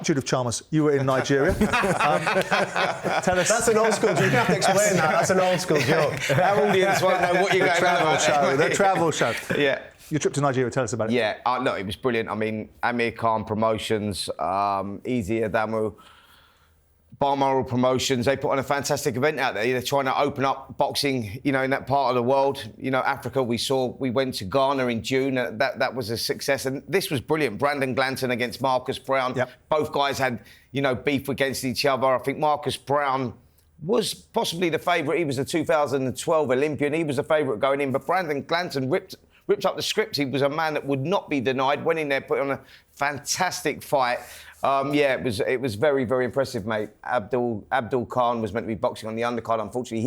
multitude of Chalmers, you were in Nigeria. Tell us. That's an old school joke. You have to explain that. That's an old school joke. Our audience won't know what you're going on about. The travel show. Yeah. Your trip to Nigeria, tell us about it. Yeah, no, it was brilliant. I mean, Amir Khan Promotions, Easy Adamu, Balmoral Promotions, they put on a fantastic event out there. They're trying to open up boxing, in that part of the world. Africa, we went to Ghana in June. That was a success. And this was brilliant. Brandon Glanton against Marcus Brown. Yep. Both guys had, beef against each other. I think Marcus Brown was possibly the favourite. He was the 2012 Olympian. He was the favourite going in. But Brandon Glanton ripped up the script. He was a man that would not be denied. Went in there, put on a fantastic fight. It was very, very impressive, mate. Abdul Khan was meant to be boxing on the undercard. Unfortunately,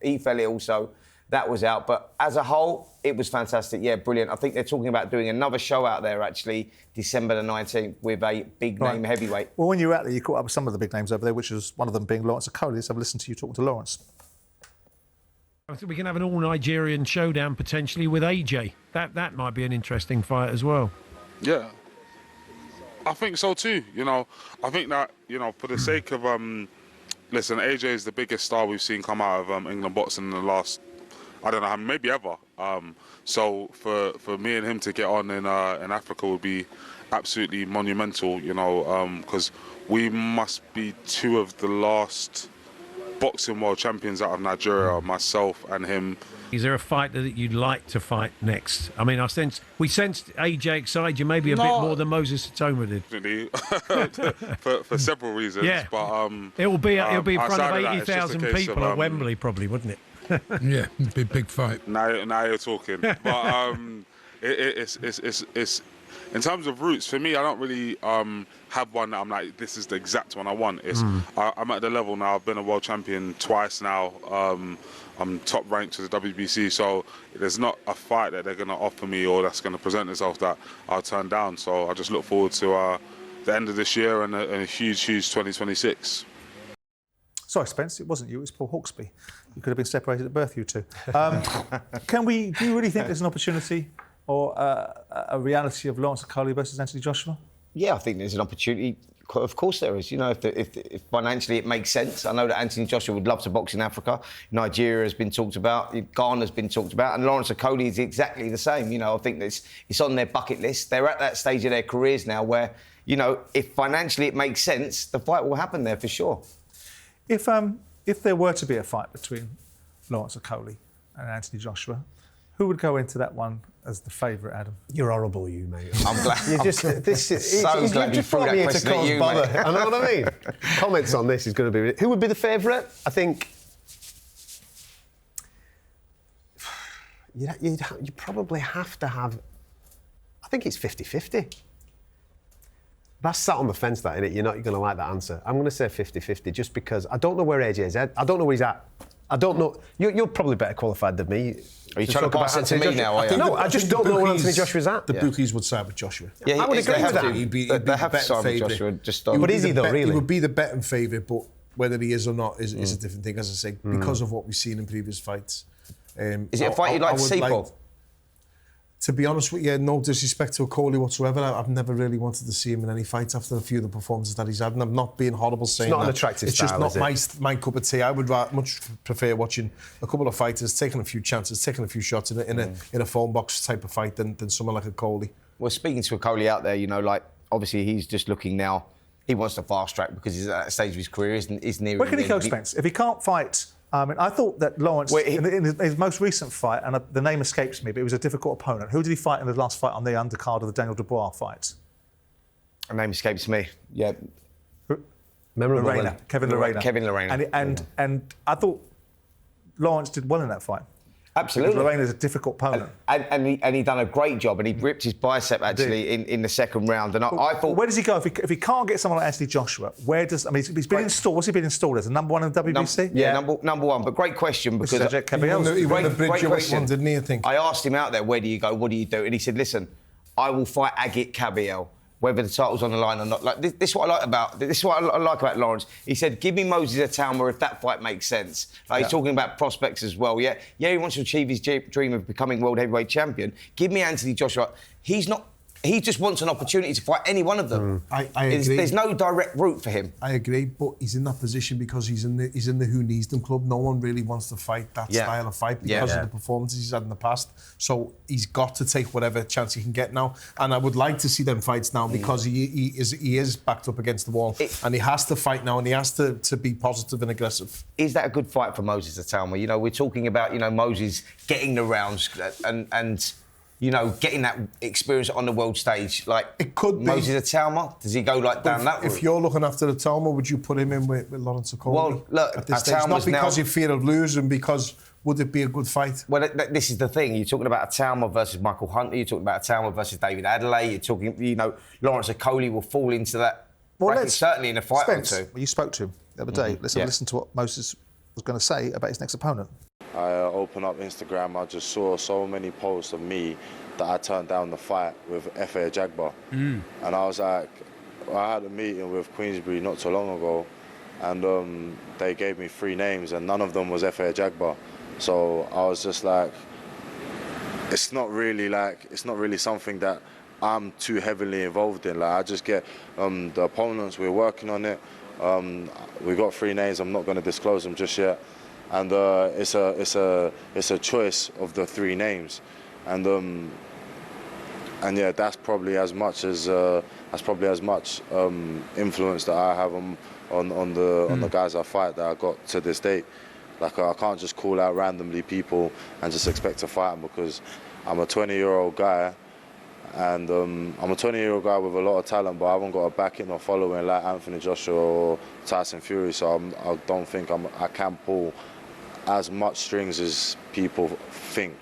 he fell ill, so that was out. But as a whole, it was fantastic. Yeah, brilliant. I think they're talking about doing another show out there, actually, December the 19th, with a big-name heavyweight. Well, when you were out there, you caught up with some of the big names over there, which was one of them being Lawrence Okolie. Let's have a listen to you talking to Lawrence. I think we can have an all-Nigerian showdown, potentially, with AJ. That might be an interesting fight as well. Yeah. I think so too. I think that, for the sake of, listen, AJ is the biggest star we've seen come out of England boxing in the last, I don't know, maybe ever. So for me and him to get on in Africa would be absolutely monumental, because we must be two of the last boxing world champions out of Nigeria, myself and him. Is there a fight that you'd like to fight next? I mean, we sensed AJ excited you maybe a bit more than Moses Itauma did. for several reasons. Yeah. But it'll be in front of 80,000 people at Wembley, probably, wouldn't it? Yeah, it'd be a big fight. Now you're talking. But it's in terms of routes, for me, I don't really have one that I'm like, this is the exact one I want. I'm at the level now. I've been a world champion twice now. I'm top ranked to the WBC, so there's not a fight that they're going to offer me or that's going to present itself that I'll turn down. So I just look forward to the end of this year and a huge 2026. Sorry, Spence, it wasn't you, it was Paul Hawksby. You could have been separated at birth, you two. Do you really think there's an opportunity or a reality of Lawrence Okolie versus Anthony Joshua? Yeah, I think there's an opportunity. Of course there is. If financially it makes sense. I know that Anthony Joshua would love to box in Africa. Nigeria has been talked about. Ghana has been talked about. And Lawrence Okolie is exactly the same. I think it's on their bucket list. They're at that stage of their careers now where, if financially it makes sense, the fight will happen there for sure. If there were to be a fight between Lawrence Okolie and Anthony Joshua, who would go into that one as the favourite, Adam? You're horrible, you, mate. I'm glad. You just glad you threw that question at you, bother. mate. I know what I mean. Comments on this is going to be... Who would be the favourite? I think... You probably have to have... I think it's 50-50. That's sat on the fence, that, innit? You're not going to like that answer. I'm going to say 50-50 just because I don't know where AJ is at. I don't know where he's at. I don't know. You're probably better qualified than me. Are you trying to pass it to me now, are you? No, I just don't know where Anthony Joshua's at. The bookies would side with Joshua. Yeah, I would agree with that. He'd be the betting favourite. But is he though, really? He would be the betting favourite, but whether he is or not is a different thing, as I say, because of what we've seen in previous fights. Is it a fight you'd like to see, Paul? To be honest with you, no disrespect to Okolie whatsoever, I've never really wanted to see him in any fights after a few of the performances that he's had, and I'm not being horrible saying it's not that. An attractive it's style, just not my cup of tea. I would much prefer watching a couple of fighters taking a few chances, taking a few shots in a phone box type of fight than someone like Okolie. Well, speaking to Okolie out there, obviously he's just looking now. He wants to fast track because he's at a stage of his career, is near. Where can he go, Spence? If he can't fight... I thought that Lawrence, in his most recent fight, and the name escapes me, but it was a difficult opponent. Who did he fight in the last fight on the undercard of the Daniel Dubois fight? The name escapes me. Yeah. Lorena. Kevin Lorena. Kevin Lorena. And I thought Lawrence did well in that fight. Absolutely. Because Lorena's a difficult opponent. And he done a great job, and he ripped his bicep actually in the second round. And I thought, where does he go if he can't get someone like Anthony Joshua? Where does he's been installed? What's he been installed as? A number one in the WBC? Number one. But great question because he won the bridge one, didn't he? I think I asked him out there, where do you go? What do you do? And he said, listen, I will fight Agit Kabiel, whether the title's on the line or not. Like this is what I like about Lawrence. He said, give me Moses Itauma if that fight makes sense. He's talking about prospects as well. Yeah, he wants to achieve his dream of becoming world heavyweight champion. Give me Anthony Joshua. He's not he just wants an opportunity to fight any one of them. I agree. There's no direct route for him. I agree, but he's in that position because he's in the Who Needs Them club. No one really wants to fight that style of fight because of the performances he's had in the past. So he's got to take whatever chance he can get now. And I would like to see them fights now because he is backed up against the wall, and he has to fight now, and he has to be positive and aggressive. Is that a good fight for Moses Itauma? You know, we're talking about, you know, Moses getting the rounds and you know, getting that experience on the world stage. Like, it could be. Moses Itauma, does he go like down that route? If you're looking after Itauma, would you put him in with Lawrence Okolie? Well, look, at this stage, not because you fear of losing, because would it be a good fight? Well, this is the thing. You're talking about Itauma versus Michael Hunter. You're talking about Itauma versus David Adelaide. You're talking, you know, Lawrence Okolie will fall into that bracket, certainly in a fight Spence, or two. You spoke to him the other day. Let's listen to what Moses was going to say about his next opponent. I opened up Instagram, I just saw so many posts of me that I turned down the fight with F.A. Jagba. And I was like, I had a meeting with Queensbury not so long ago, and they gave me 3 names, and none of them was F.A. Jagba. So I was just like, it's not really something that I'm too heavily involved in. Like, I just get the opponents, we're working on it. We got 3 names, I'm not going to disclose them just yet. And it's a choice of the 3 names, and yeah, that's probably as much influence that I have on the guys I fight that I got to this date. Like, I can't just call out randomly people and just expect to fight them, because I'm a 20-year-old guy, and I'm a 20-year-old guy with a lot of talent, but I haven't got a backing or following like Anthony Joshua or Tyson Fury. So I don't think I can pull as much strings as people think.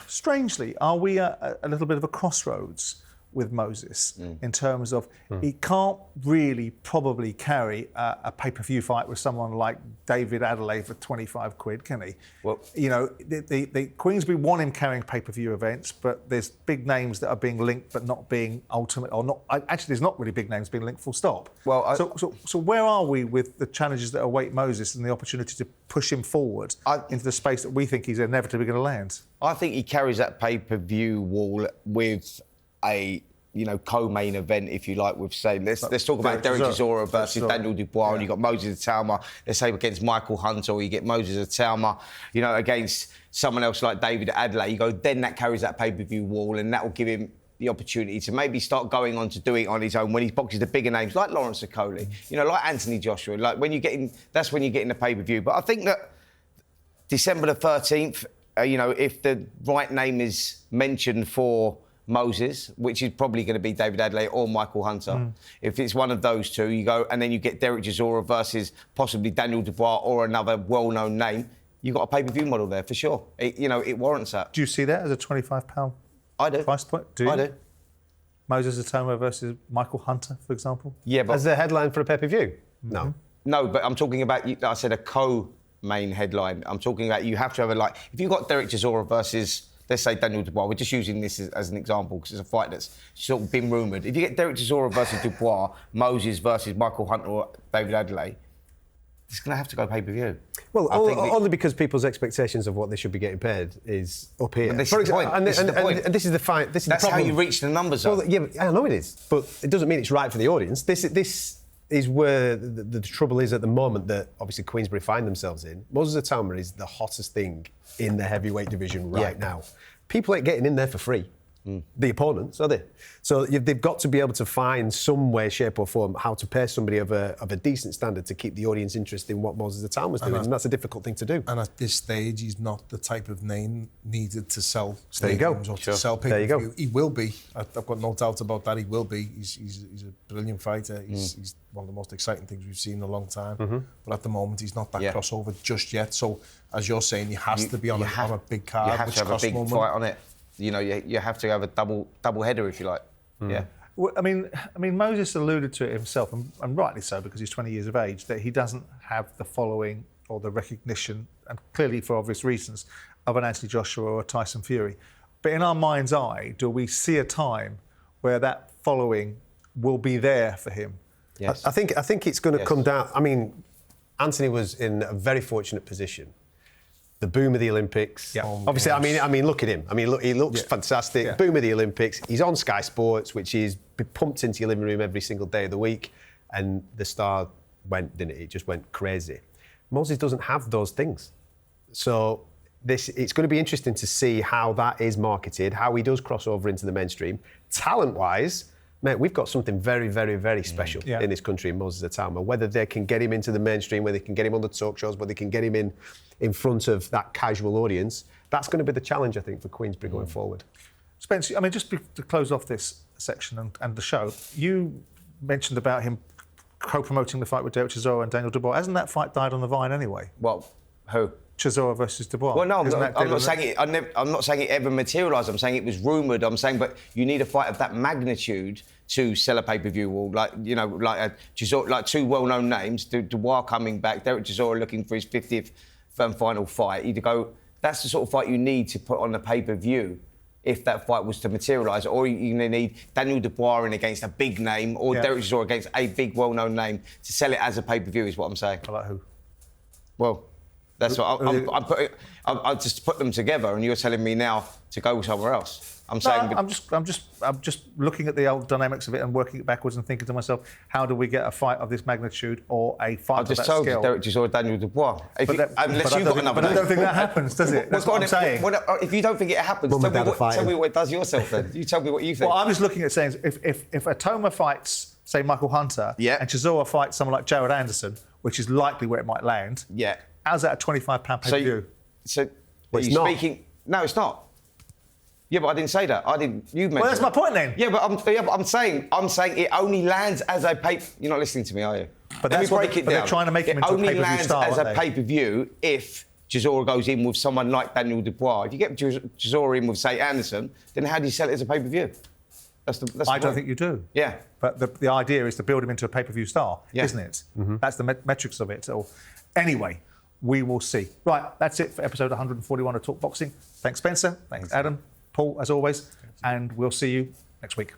Strangely, are we at a little bit of a crossroads with Moses in terms of he can't really probably carry a pay-per-view fight with someone like David Adelaide for 25 quid, can he? Well, you know, the Queensbury want him carrying pay-per-view events, but there's big names that are being linked but not being ultimate, or not. Actually, there's not really big names being linked, full stop. Well, so where are we with the challenges that await Moses and the opportunity to push him forward into the space that we think he's inevitably going to land? I think he carries that pay-per-view wall with a, you know, co-main event, if you like, with, say, let's talk about Derek Chisora versus Daniel Dubois, and you got Moses Itauma, let's say, against Michael Hunter, or you get Moses Itauma, you know, against someone else like David Adelaide. You go, then that carries that pay-per-view wall, and that will give him the opportunity to maybe start going on to doing it on his own when he boxes the bigger names like Lawrence Okolie, you know, like Anthony Joshua. Like, when you get in, that's when you get in the pay-per-view. But I think that December the 13th, you know, if the right name is mentioned for Moses, which is probably going to be David Adelaide or Michael Hunter. If it's one of those two, you go, and then you get Derek Chisora versus possibly Daniel Dubois or another well-known name. You've got a pay-per-view model there for sure. You know, it warrants that. Do you see that as a £25 I do. price point? Do you? I do. Moses Itauma versus Michael Hunter, for example? Yeah, but As a headline for a pay-per-view? No. No, but I'm talking about, I said, a co-main headline. I'm talking about, you have to have a, like, if you've got Derek Chisora versus, let's say, Daniel Dubois, we're just using this as an example because it's a fight that's sort of been rumoured. If you get Derek Chisora versus Dubois, Moses versus Michael Hunter or David Adelaide, it's going to have to go pay-per-view. Well, only because people's expectations of what they should be getting paid is up here. But this is the point. And this is the fight. This is That's the problem. how you reach the numbers up. Well, yeah, I know it is, but it doesn't mean it's right for the audience. This is where the trouble is at the moment that obviously Queensbury find themselves in. Moses Itauma is the hottest thing in the heavyweight division right now. People ain't getting in there for free. The opponents, are they? So they've got to be able to find some way, shape or form how to pay somebody of a decent standard to keep the audience interested in what Moses Itauma was doing, and that's a difficult thing to do. And at this stage, he's not the type of name needed to sell There you go. stadiums or to sell There you pay-per-view. go. He will be. I've got no doubt about that. He will be. He's a brilliant fighter. He's one of the most exciting things we've seen in a long time. But at the moment, he's not that crossover just yet. So, as you're saying, he has to be on a big card. You have which to have a costs big more fight money. on it. You know, you have to have a double header, if you like. Yeah. Well, I mean, Moses alluded to it himself, and rightly so, because he's 20 years of age, that he doesn't have the following or the recognition, and clearly for obvious reasons, of an Anthony Joshua or a Tyson Fury. But in our mind's eye, do we see a time where that following will be there for him? Yes. I think it's going to come down. I mean, Anthony was in a very fortunate position the boom of the Olympics. Yeah. Obviously, I mean, look at him. I mean, look, he looks fantastic. Yeah. Boom of the Olympics. He's on Sky Sports, which is pumped into your living room every single day of the week. And the star went, didn't it? It just went crazy. Moses doesn't have those things. So it's going to be interesting to see how that is marketed, how he does cross over into the mainstream. Talent-wise, mate, we've got something very, very, very special in this country in Moses Itauma. Whether they can get him into the mainstream, whether they can get him on the talk shows, whether they can get him in front of that casual audience, that's going to be the challenge, I think, for Queensberry going forward. Spence, I mean, just to close off this section and the show, you mentioned about him co-promoting the fight with Derek Chisora and Daniel Dubois. Hasn't that fight died on the vine anyway? Well, who? Chisora versus Dubois. Well, no, I'm not saying it. I'm not saying it ever materialised. I'm saying it was rumoured. I'm saying, but you need a fight of that magnitude to sell a pay-per-view. Or like Chisora, like two well-known names. Dubois coming back, Derek Chisora looking for his 50th final fight. You'd go. That's the sort of fight you need to put on the pay-per-view. If that fight was to materialise, or you're going to need Daniel Dubois in against a big name, or Derek Chisora against a big, well-known name to sell it as a pay-per-view, is what I'm saying. Like who? Well, that's what I just put them together, and you're telling me now to go somewhere else. I'm saying. I'm just looking at the old dynamics of it and working it backwards and thinking to myself, how do we get a fight of this magnitude or a fight of that scale? I just told you, Derek Chisora, Daniel Dubois. Unless you've got another name. But I don't think that happens, does it? That's what I'm saying. If you don't think it happens, tell me what it does yourself then. You tell me what you think. Well, I'm just looking at saying, if Itauma fights, say, Michael Hunter, and Chisora fights someone like Jared Anderson, which is likely where it might land, how's that a £25 pay-per-view? So it's you're not. speaking... No, it's not. Yeah, but I didn't say that. You mentioned. Well, that's my point then. Yeah, but I'm saying it only lands as a pay. You're not listening to me, are you? But that's what they're trying to make him into a pay-per-view star. It only lands as a pay-per-view if Chisora goes in with someone like Daniel Dubois. If you get Chisora in with, say, Anderson, then how do you sell it as a pay-per-view? I don't think you do. Yeah. But the idea is to build him into a pay-per-view star, isn't it? Mm-hmm. That's the metrics of it. So, anyway, we will see. Right, that's it for episode 141 of Talk Boxing. Thanks, Spencer. Thanks, Adam. Paul, as always. And we'll see you next week.